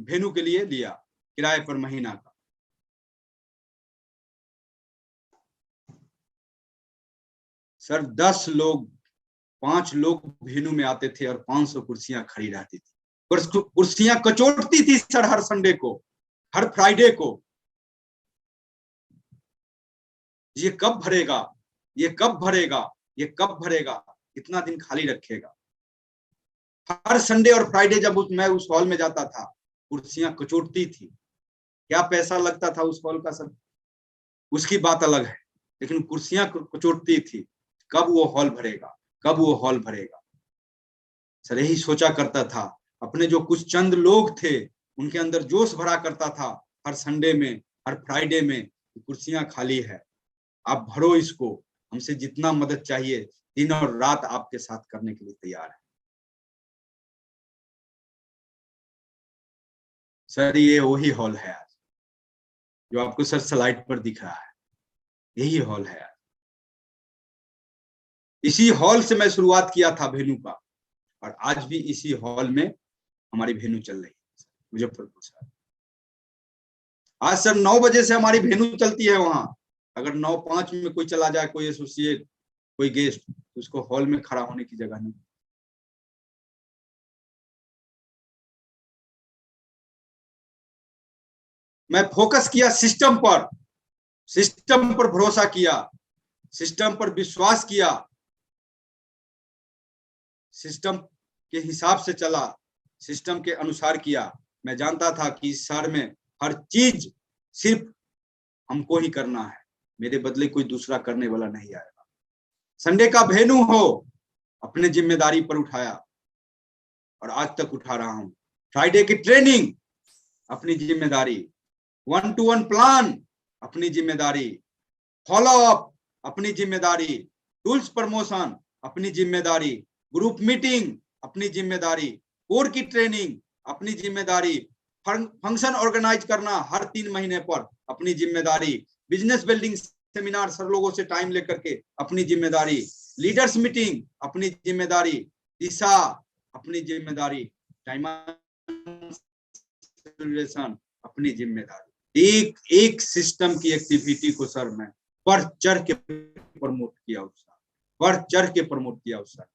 वेन्यू के लिए लिया किराए पर महीना का। सर 10 लोग 5 लोग वेन्यू में आते थे और 500 कुर्सियां खड़ी रहती थी। कुर्सियां कचोटती थी सर हर संडे को, हर फ्राइडे को। ये कब भरेगा, ये कब भरेगा, ये कब भरेगा, कितना दिन खाली रखेगा। हर संडे और फ्राइडे जब मैं उस हॉल में जाता था, कुर्सियां कचोटती थी। क्या पैसा लगता था उस हॉल का सर, उसकी बात अलग है, लेकिन कुर्सियां कचोटती थी। कब वो हॉल भरेगा, कब वो हॉल भरेगा। सर यही सोचा करता था। अपने जो कुछ चंद लोग थे उनके अंदर जोश भरा करता था हर संडे में, हर फ्राइडे में, कुर्सियां खाली है, आप भरो इसको, हमसे जितना मदद चाहिए दिन और रात आपके साथ करने के लिए तैयार है। सर ये वही हॉल है आज जो आपको सर स्लाइड पर दिख रहा है, यही हॉल है आज। इसी हॉल से मैं शुरुआत किया था वेन्यू का, और आज भी इसी हॉल में हमारी वेन्यू चल रही है मुजफ्फरपुर सर। आज सर 9 बजे से हमारी वेन्यू चलती है वहां। अगर 9:05 में कोई चला जाए, कोई एसोसिएट, कोई गेस्ट, तो उसको हॉल में खड़ा होने की जगह नहीं। मैं फोकस किया सिस्टम पर भरोसा किया, सिस्टम पर विश्वास किया, सिस्टम के हिसाब से चला, सिस्टम के अनुसार किया। मैं जानता था कि इस शहर में हर चीज सिर्फ हमको ही करना है, मेरे बदले कोई दूसरा करने वाला नहीं आएगा। संडे का वेन्यू हो, अपने जिम्मेदारी पर उठाया और आज तक उठा रहा हूं। फ्राइडे की ट्रेनिंग अपनी जिम्मेदारी, 1-to-1 प्लान अपनी जिम्मेदारी, फॉलो अप अपनी जिम्मेदारी, टूल्स प्रमोशन अपनी जिम्मेदारी, ग्रुप मीटिंग अपनी जिम्मेदारी, कोर की ट्रेनिंग अपनी जिम्मेदारी, फंक्शन ऑर्गेनाइज करना हर 3 महीने पर अपनी जिम्मेदारी, बिजनेस बिल्डिंग सेमिनार सर लोगों से टाइम लेकर के अपनी जिम्मेदारी, लीडर्स मीटिंग अपनी जिम्मेदारी, दिशा अपनी जिम्मेदारी, डायमेंशन अपनी जिम्मेदारी। एक एक सिस्टम की एक्टिविटी को सर मैं बढ़ चढ़ के प्रमोट किया उस साल, बढ़ चढ़ के प्रमोट किया उस साल।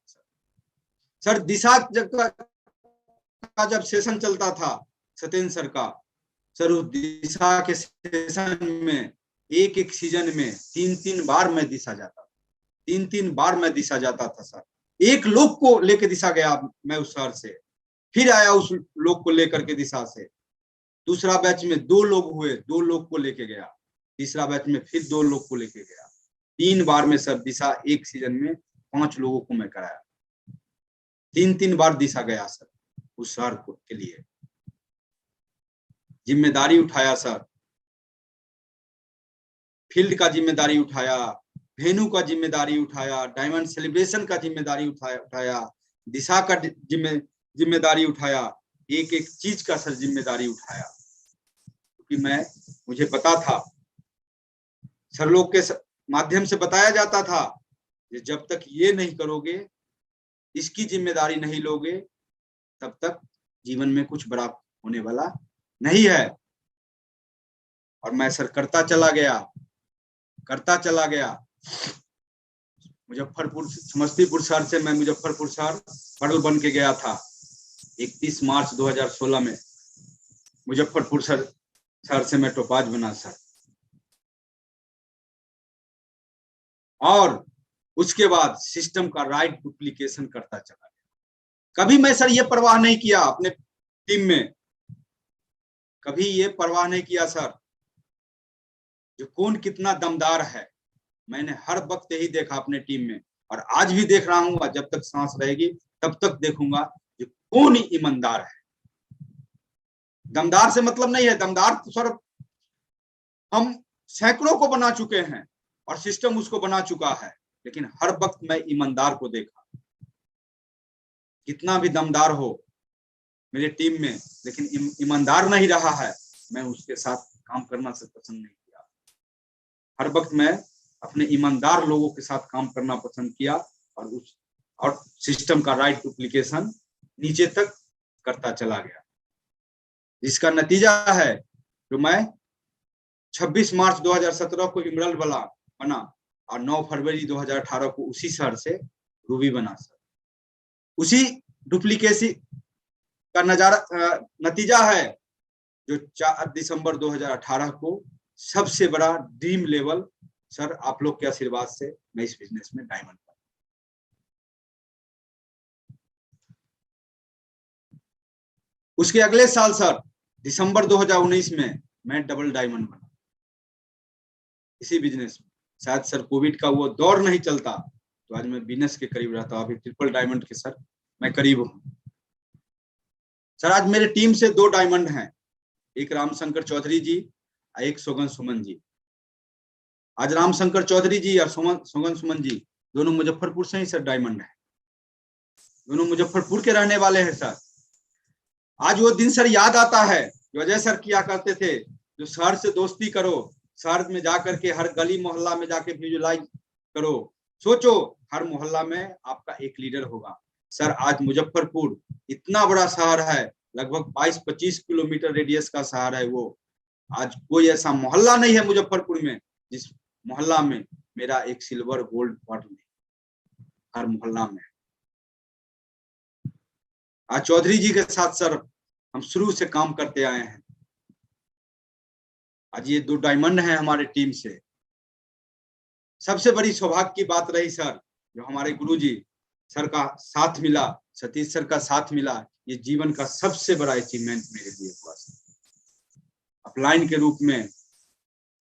सर दिशा का जब सेशन चलता था सत्येंद्र सर का, सर उस दिशा के सेशन में एक सीजन में 3-3 बार मैं दिशा जाता था, 3-3 बार मैं दिशा जाता था सर। एक लोग को लेके दिशा गया मैं उस शहर से, फिर आया उस लोग को लेकर के दिशा से। दूसरा बैच में 2 लोग हुए, 2 लोग को लेके गया। तीसरा बैच में फिर 2 लोग को लेके गया। 3 बार में सर दिशा एक सीजन में 5 लोगों को मैं कराया। 3-3 बार दिशा गया सर उस शहर के लिए। जिम्मेदारी उठाया सर, फील्ड का जिम्मेदारी उठाया, वेन्यू का जिम्मेदारी उठाया, डायमंड सेलिब्रेशन का जिम्मेदारी उठाया, दिशा का जिम्मेदारी उठाया, एक एक चीज का सर जिम्मेदारी उठाया। क्योंकि मुझे पता था, सर लोग के माध्यम से बताया जाता था कि जब तक ये नहीं करोगे, इसकी जिम्मेदारी नहीं लोगे, तब तक जीवन में कुछ बड़ा होने वाला नहीं है। और मैं सर करता चला गया। मुजफ्फरपुर समस्तीपुर शहर से मैं मुजफ्फरपुर शहर पर्ल बन के गया था 31 मार्च 2016 में। मुजफ्फरपुर शहर से मैं टोपाज बना सर। और उसके बाद सिस्टम का राइट डुप्लीकेशन करता चला गया। कभी मैं सर ये परवाह नहीं किया अपने टीम में, कभी ये परवाह नहीं किया सर जो कौन कितना दमदार है। मैंने हर वक्त यही देखा अपने टीम में, और आज भी देख रहा हूँ। जब तक सांस रहेगी तब तक देखूंगा कि कौन ईमानदार है। दमदार से मतलब नहीं है, दमदार तो सर हम सैकड़ों को बना चुके हैं और सिस्टम उसको बना चुका है, लेकिन हर वक्त मैं ईमानदार को देखा। कितना भी दमदार हो मेरे टीम में, लेकिन ईमानदार नहीं रहा है, मैं उसके साथ काम करना से पसंद नहीं किया। हर वक्त मैं अपने ईमानदार लोगों के साथ काम करना पसंद किया, और सिस्टम का राइट डुप्लीकेशन नीचे तक करता चला गया, जिसका नतीजा है जो मैं 26 मार्च 2017 को इमरल वाला बना और 9 फरवरी 2018 को उसी शहर से रूबी बना सर। उसी डुप्लीकेसी का नतीजा है जो 4 दिसंबर 2018 को सबसे बड़ा ड्रीम लेवल सर, आप लोग के आशीर्वाद से मैं इस बिजनेस में डायमंड बना। उसके अगले साल सर दिसंबर 2019 में मैं डबल डायमंड बना इसी बिजनेस में। शायद सर कोविड का वो दौर नहीं चलता तो आज मैं बिजनेस के करीब रहता। अभी ट्रिपल डायमंड के सर मैं करीब हूँ सर। आज मेरे टीम से 2 डायमंड हैं, एक रामशंकर चौधरी जी और एक सोगन सुमन जी। आज रामशंकर चौधरी जी और सोगन सुमन जी दोनों मुजफ्फरपुर से ही सर डायमंड है, दोनों मुजफ्फरपुर के रहने वाले हैं सर। आज वो दिन सर याद आता है जो अजय सर किया करते थे, जो शहर से दोस्ती करो, शहर में जाकर के हर गली मोहल्ला में जाके विजुलाइज करो, सोचो हर मोहल्ला में आपका एक लीडर होगा सर। आज मुजफ्फरपुर इतना बड़ा शहर है, लगभग 22-25 किलोमीटर रेडियस का शहर है वो। आज कोई ऐसा मोहल्ला नहीं है मुजफ्फरपुर में जिस मोहल्ला में मेरा एक सिल्वर गोल्ड पॉट नहीं, हर मोहल्ला में। आज चौधरी जी के साथ सर हम शुरू से काम करते आए हैं। आज ये 2 डायमंड हैं हमारे टीम से। सबसे बड़ी सौभाग्य की बात रही सर जो हमारे गुरुजी सर का साथ मिला, सतीश सर का साथ मिला, ये जीवन का सबसे बड़ा अचीवमेंट मेरे लिए हुआ। अपलाइन के रूप में,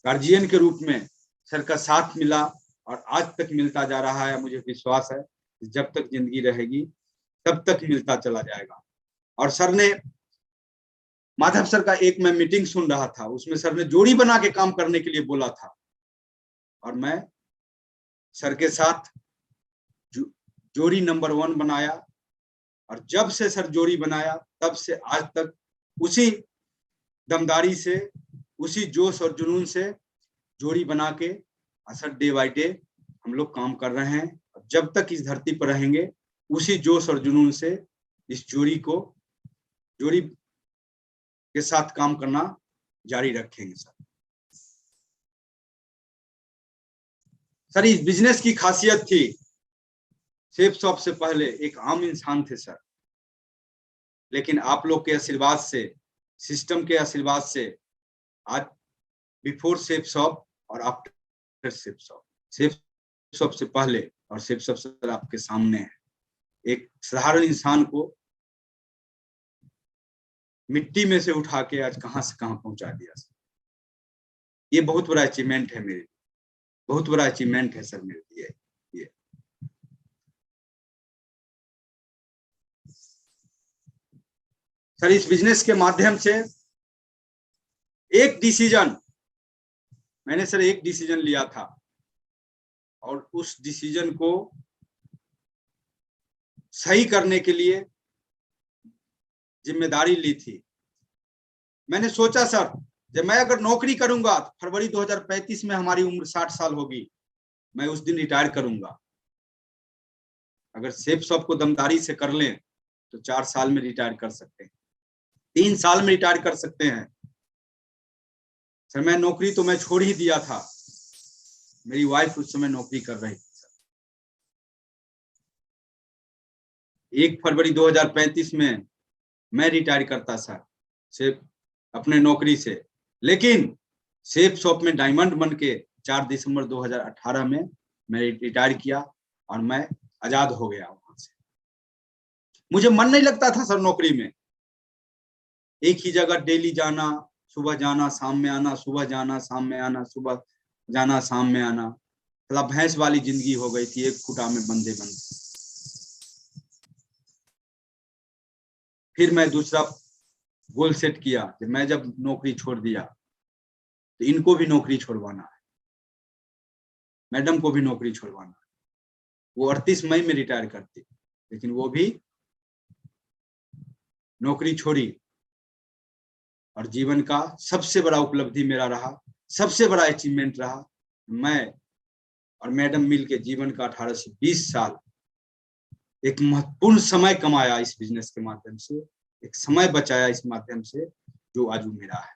गार्जियन के रूप में सर का साथ मिला और आज तक मिलता जा रहा है। मुझे विश्वास है जब तक जिंदगी रहेगी तब तक मिलता चला जाएगा। और सर ने, माधव सर का एक मैं मीटिंग सुन रहा था, उसमें सर ने जोड़ी बना के काम करने के लिए बोला था और मैं सर के साथ जोड़ी नंबर 1 बनाया। और जब से सर जोड़ी बनाया तब से आज तक उसी दमदारी से, उसी जोश और जुनून से जोड़ी बना के सर डे बाय डे हम लोग काम कर रहे हैं। जब तक इस धरती पर रहेंगे उसी जोश और जुनून से इस जोड़ी के साथ काम करना जारी रखेंगे सर। सर इस बिजनेस की खासियत थी, सेफ शॉप से पहले एक आम इंसान थे सर, लेकिन आप लोग के आशीर्वाद से, सिस्टम के आशीर्वाद से आज बिफोर सेफ शॉप और after safe shop, safe shop से पहले और सेफ शॉप सर आपके सामने है। एक साधारण इंसान को मिट्टी में से उठा के आज कहां से कहां पहुंचा दिया सर। ये बहुत बड़ा अचीवमेंट है मेरे, बहुत बड़ा अचीवमेंट है सर मेरे लिए ये। सर इस बिजनेस के माध्यम से एक डिसीजन मैंने सर एक डिसीजन लिया था और उस डिसीजन को सही करने के लिए जिम्मेदारी ली थी। मैंने सोचा सर जब मैं अगर नौकरी करूंगा तो फरवरी 2035 में हमारी उम्र 60 साल होगी, मैं उस दिन रिटायर करूंगा। अगर सेफ शॉप को दमदारी से कर लें तो 4 साल में रिटायर कर सकते हैं, 3 साल में रिटायर कर सकते हैं। सर मैं नौकरी तो मैं छोड़ ही दिया था, मेरी वाइफ उस समय नौकरी कर रही थी। 1 फरवरी 2035 में मैं रिटायर करता सर सिर्फ अपने नौकरी से, लेकिन सेफ शॉप में डायमंड बन के 4 दिसंबर 2018 में मैं रिटायर किया और मैं आजाद हो गया वहां से। मुझे मन नहीं लगता था सर नौकरी में, एक ही जगह डेली जाना, सुबह जाना शाम में आना, सुबह जाना शाम में आना, सुबह जाना शाम में आना। मतलब भैंस वाली जिंदगी हो गई थी, एक खुटा में बंधे बंधे। फिर मैं दूसरा गोल सेट किया कि मैं जब नौकरी छोड़ दिया तो इनको भी नौकरी छोड़वाना है, मैडम को भी नौकरी छोड़वाना है। वो 38 मई में रिटायर करती, लेकिन वो भी नौकरी छोड़ी और जीवन का सबसे बड़ा उपलब्धि मेरा रहा, सबसे बड़ा अचीवमेंट रहा। मैं और मैडम मिलके जीवन का 18 से 20 साल एक महत्वपूर्ण समय कमाया इस बिजनेस के माध्यम से, एक समय बचाया इस माध्यम से, जो आज मेरा है।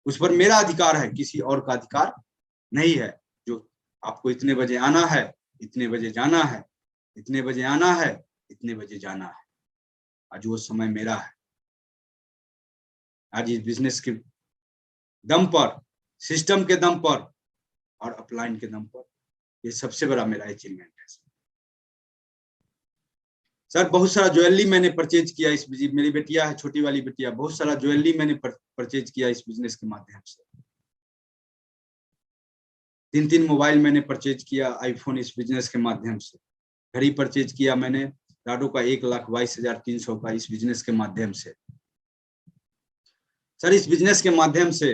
उस पर मेरा अधिकार है, किसी और का अधिकार नहीं है। जो आपको इतने बजे आना है, इतने बजे जाना है, इतने बजे आना है, इतने बजे जाना है, आज वो समय मेरा है। आज इस बिजनेस के दम पर, सिस्टम के दम पर और अपलाइन के दम पर, ये सबसे बड़ा मेरा अचीवमेंट है सर। बहुत सारा ज्वेलरी मैंने परचेज किया इस, मेरी बेटिया है, छोटी वाली बेटिया, बहुत सारा ज्वेलरी मैंने परचेज किया इस बिजनेस के माध्यम से। 3 मोबाइल मैंने परचेज किया आईफोन इस बिजनेस के माध्यम से। घड़ी परचेज किया मैंने लाडो का 1,22,300 का इस बिजनेस के माध्यम से। सर इस बिजनेस के माध्यम से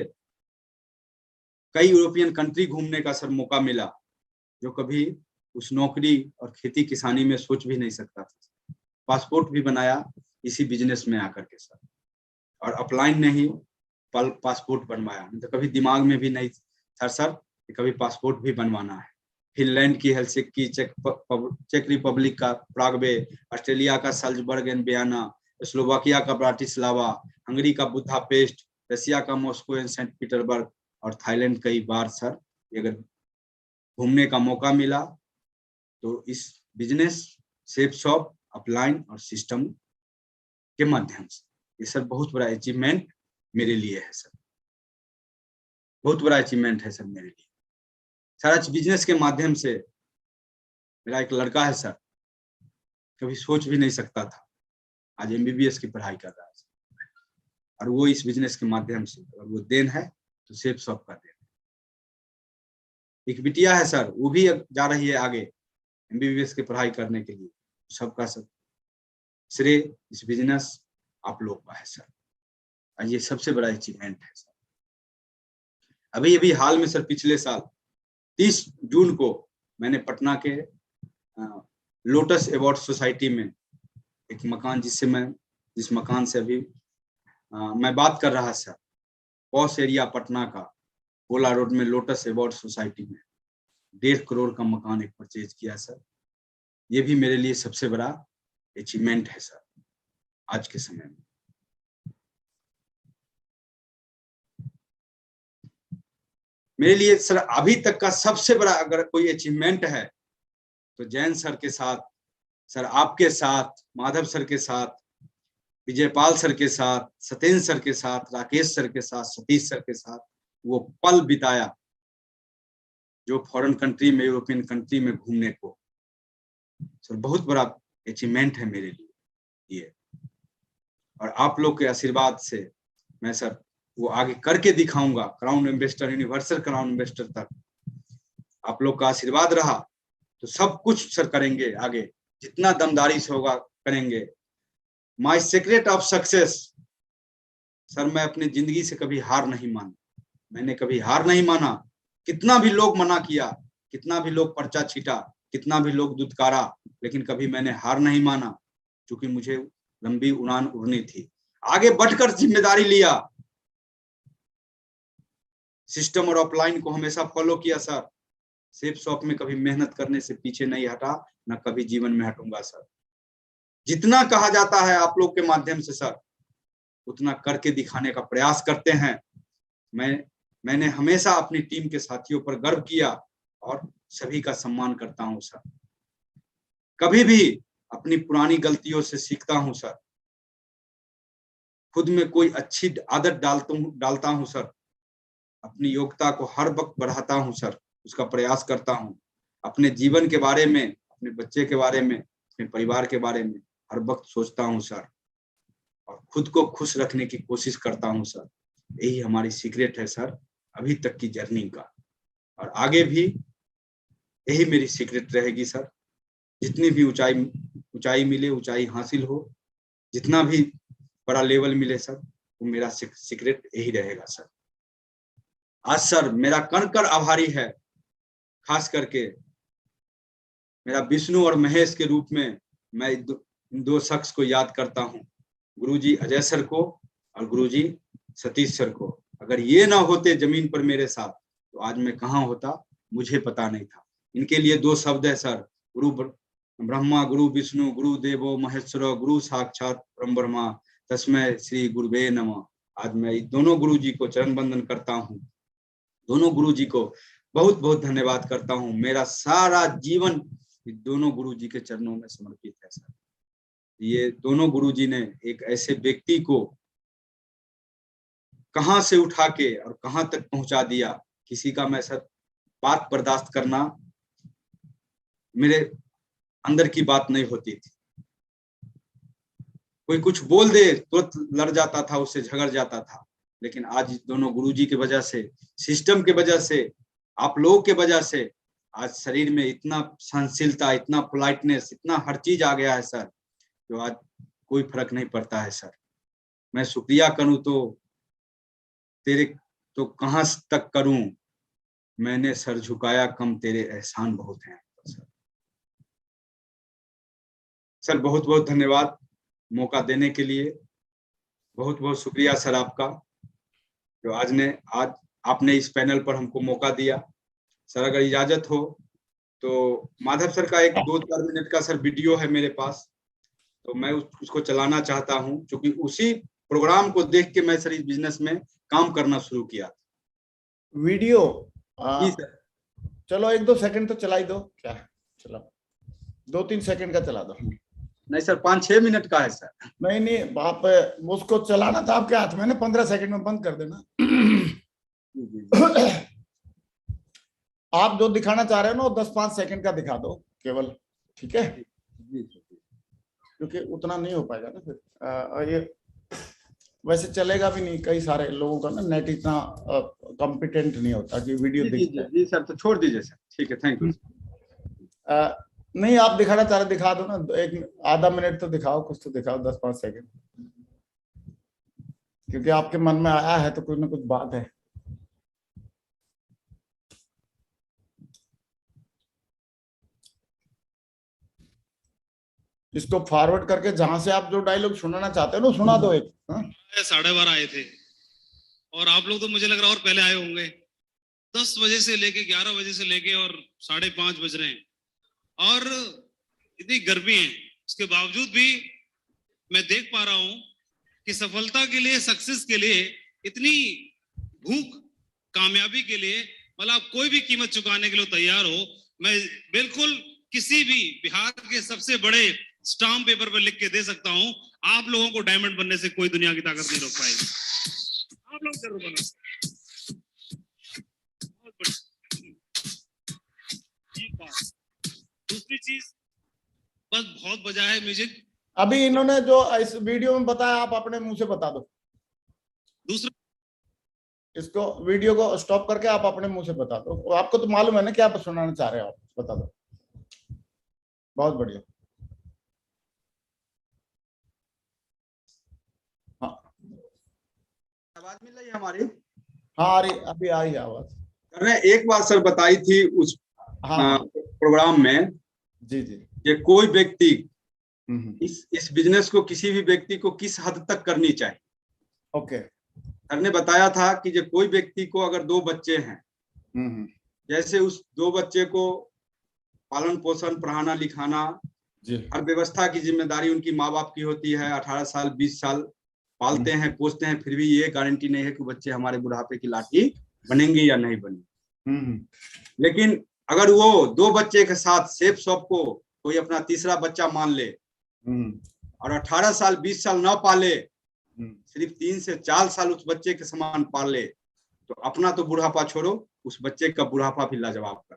कई यूरोपियन कंट्री घूमने का सर मौका मिला, जो कभी उस नौकरी और खेती किसानी में सोच भी नहीं सकता था। पासपोर्ट भी बनाया इसी बिजनेस में आकर के सर, और अपलाइन ने ही पासपोर्ट बनवाया, नहीं तो कभी दिमाग में भी नहीं था सर कि कभी पासपोर्ट भी बनवाना है। फिनलैंड की हेलसिंकी, चेक रिपब्लिक का प्रागवे, ऑस्ट्रेलिया का साल्जबर्ग एंड वियना, स्लोवाकिया का ब्राटिस्लावा, हंगरी का बुदापेस्ट, रशिया का मॉस्को एंड सेंट पीटर्सबर्ग, और थाईलैंड कई बार सर अगर घूमने का मौका मिला तो इस बिजनेस, सेफ शॉप, अपलाइन और सिस्टम के माध्यम से। ये सर बहुत बड़ा अचीवमेंट मेरे लिए है सर, बहुत बड़ा अचीवमेंट है सर मेरे लिए। सारा बिजनेस के माध्यम से मेरा एक लड़का है सर, कभी सोच भी नहीं सकता था, आज MBBS की पढ़ाई कर रहा है, और वो इस बिजनेस के माध्यम से, और वो देन है तो सेफ शॉप का देन। एक बिटिया है सर, वो भी जा रही है आगे MBBS की पढ़ाई करने के लिए। सबका सब श्रेय इस बिजनेस आप लोग का है सर, और ये सबसे बड़ा अचीवमेंट है सर। अभी हाल में सर, पिछले साल 30 जून को मैंने पटना के लोटस अवार्ड सोसाइटी में एक मकान, जिस मकान से अभी मैं बात कर रहा सर, पॉश एरिया पटना का गोला रोड में लोटस अवार्ड सोसाइटी में 1.5 करोड़ का मकान एक परचेज किया सर। ये भी मेरे लिए सबसे बड़ा अचीवमेंट है सर आज के समय में। मेरे लिए सर अभी तक का सबसे बड़ा अगर कोई अचीवमेंट है तो जैन सर के साथ, सर आपके साथ, माधव सर के साथ, विजयपाल सर के साथ, सत्येंद्र सर के साथ, राकेश सर के साथ, सतीश सर के साथ वो पल बिताया, जो फॉरेन कंट्री में, यूरोपियन कंट्री में घूमने को, सर बहुत बड़ा अचीवमेंट है मेरे लिए ये। और आप लोग के आशीर्वाद से मैं सर वो आगे करके दिखाऊंगा, crown investor, universal crown investor तक आप लोग का आशीर्वाद रहा तो सब कुछ सर करेंगे आगे, जितना दमदारी से होगा करेंगे। My secret of success sir, मैं अपनी जिंदगी से कभी हार नहीं माना, मैंने कभी हार नहीं माना। कितना भी लोग मना किया, कितना भी लोग पर्चा छीटा, कितना भी लोग दुत्कारा, लेकिन कभी मैंने हार नहीं माना, क्योंकि मुझे लंबी उड़ान उड़नी थी। आगे बढ़कर जिम्मेदारी लिया, सिस्टम और अपलाइन को हमेशा फॉलो किया सर। सेफ शॉप में कभी मेहनत करने से पीछे नहीं हटा, ना कभी जीवन में हटूंगा सर। जितना कहा जाता है आप लोग के माध्यम से सर, उतना करके दिखाने का प्रयास करते हैं। मैंने हमेशा अपनी टीम के साथियों पर गर्व किया और सभी का सम्मान करता हूं सर। कभी भी अपनी पुरानी गलतियों से सीखता हूं सर, खुद में कोई अच्छी आदत डालता हूं सर, अपनी योग्यता को हर वक्त बढ़ाता हूं सर, उसका प्रयास करता हूं। अपने जीवन के बारे में, अपने बच्चे के बारे में, अपने परिवार के बारे में हर वक्त सोचता हूं सर, और खुद को खुश रखने की कोशिश करता हूं सर। यही हमारी सीक्रेट है सर अभी तक की जर्नी का, और आगे भी यही मेरी सीक्रेट रहेगी सर। जितनी भी ऊंचाई मिले, ऊंचाई हासिल हो, जितना भी बड़ा लेवल मिले सर, वो मेरा सीक्रेट यही रहेगा सर। आज सर मेरा कण आभारी है, खास करके मेरा विष्णु और महेश के रूप में मैं इन दो शख्स को याद करता हूँ, गुरुजी अजय सर को और गुरुजी सतीश सर को। अगर ये ना होते जमीन पर मेरे साथ तो आज मैं कहाँ होता मुझे पता नहीं था। इनके लिए 2 शब्द है सर, गुरु ब्रह्मा गुरु विष्णु गुरु देवो महेश्वर गुरु साक्षात परम ब्रह्मा तस्मै श्री गुरुवे नमः। आज मैं दोनों गुरु जी को चरण वंदन करता हूँ, दोनों गुरु जी को बहुत बहुत धन्यवाद करता हूँ। मेरा सारा जीवन दोनों गुरु जी के चरणों में समर्पित है सर। ये दोनों गुरु जी ने एक ऐसे व्यक्ति को कहां से उठा के और कहां तक पहुंचा दिया, किसी का मैं सर बात बर्दाश्त करना मेरे अंदर की बात नहीं होती थी। कोई कुछ बोल दे तुरंत लड़ जाता था, उससे झगड़ जाता था। लेकिन आज दोनों गुरुजी की वजह से, सिस्टम के वजह से, आप लोगों के वजह से आज शरीर में इतना सहनशीलता, इतना पोलाइटनेस, इतना हर चीज आ गया है सर, जो आज कोई फर्क नहीं पड़ता है सर। मैं शुक्रिया करूं तो तेरे तो कहां तक करूं, मैंने सर झुकाया कम, तेरे एहसान बहुत हैं सर। बहुत बहुत धन्यवाद मौका देने के लिए, बहुत बहुत शुक्रिया सर आपका, जो आज आपने इस पैनल पर हमको मौका दिया। सर अगर इजाजत हो तो माधव सर का एक 2-4 मिनट का सर वीडियो है मेरे पास, तो मैं उसको चलाना चाहता हूं, क्योंकि उसी प्रोग्राम को देख के मैं सर इस बिजनेस में काम करना शुरू किया। वीडियो जी सर। चलो 1-2 सेकंड तो चला ही दो, क्या है, चलो 2-3 सेकंड का चला दो। नहीं सर 5-6 मिनट का है सर। नहीं आप उसको चलाना था आपके हाथ में ना, 15 सेकंड में बंद कर देना। आप जो दिखाना चाह रहे हो ना, 10-5 सेकंड का दिखा दो केवल, ठीक है? क्योंकि उतना नहीं हो पाएगा ना फिर। ये वैसे चलेगा भी नहीं, कई सारे लोगों का ना नेट इतना कॉम्पिटेंट नहीं होता कि वीडियो दिख जाए। जी सर, तो छोड़ दीजिए सर, ठीक है, थैंक यू। नहीं आप दिखाना चाह रहे दिखा दो ना, एक आधा मिनट तो दिखाओ, कुछ तो दिखाओ, 10-5 सेकंड, क्योंकि आपके मन में आया है तो कुछ ना कुछ बात है। इसको फॉरवर्ड करके जहां से आप जो डायलॉग सुनाना चाहते हो ना, सुना दो एक। 12:30 आए थे और आप लोग तो मुझे लग रहा है और पहले आए होंगे। 10 बजे से लेके 11 बजे से लेके और 5:30 बज रहे हैं, और इतनी गर्मी है, उसके बावजूद भी मैं देख पा रहा हूं कि सफलता के लिए, सक्सेस के लिए इतनी भूख, कामयाबी के लिए मतलब आप कोई भी कीमत चुकाने के लिए तैयार हो। मैं बिल्कुल किसी भी बिहार के सबसे बड़े स्टाम्प पेपर पर लिख के दे सकता हूं, आप लोगों को डायमंड बनने से कोई दुनिया की ताकत नहीं रोक पाएगी। आप लोग जरूर बनो। दूसरी चीज, बस बहुत बजा है म्यूजिक। अभी इन्होंने जो इस वीडियो में बताया, आप अपने मुंह से बता दो। दूसरा, इसको वीडियो को स्टॉप करके आप अपने मुंह से बता दो। आपको तो मालूम है ना क्या सुनाना चाह रहे हो, आप बता दो। बहुत बढ़िया। हाँ, आवाज मिल रही है हमारी? हाँ आ रही, अभी आ रही आवाज। मैंने एक बात सर बताई थी उस प्रोग्राम में, जी कि कोई व्यक्ति इस बिजनेस को, किसी भी व्यक्ति को किस हद तक करनी चाहिए। ओके। सर ने बताया था कि जो कोई व्यक्ति को अगर 2 बच्चे हैं, जैसे उस 2 बच्चे को पालन पोषण, पढ़ाना लिखाना, हर व्यवस्था की जिम्मेदारी उनकी माँ बाप की होती है। 18 साल 20 साल पालते हैं, पोसते हैं, फिर भी ये गारंटी नहीं है कि बच्चे हमारे बुढ़ापे की लाठी बनेंगे या नहीं बनेंगे। लेकिन अगर वो 2 बच्चे के साथ सेफ शॉप को कोई अपना तीसरा बच्चा मान ले और 18 साल 20 साल ना पाले, सिर्फ 3 से 4 साल उस बच्चे के समान पाल ले, तो अपना तो बुढ़ापा छोड़ो, उस बच्चे का बुढ़ापा भी लाजवाब कर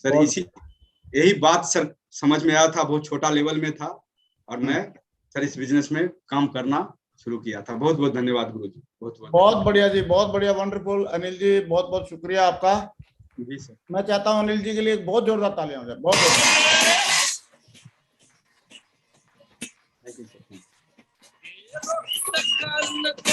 सर। यही बात सर समझ में आया था, बहुत छोटा लेवल में था, और मैं सर इस बिजनेस में काम करना शुरू किया था। बहुत बहुत धन्यवाद गुरु जी, बहुत बढ़िया जी, बहुत बढ़िया, वंडरफुल। अनिल जी बहुत बहुत शुक्रिया आपका। जी सर। मैं चाहता हूँ अनिल जी के लिए बहुत जोरदार तालियां हो जाए। बहुत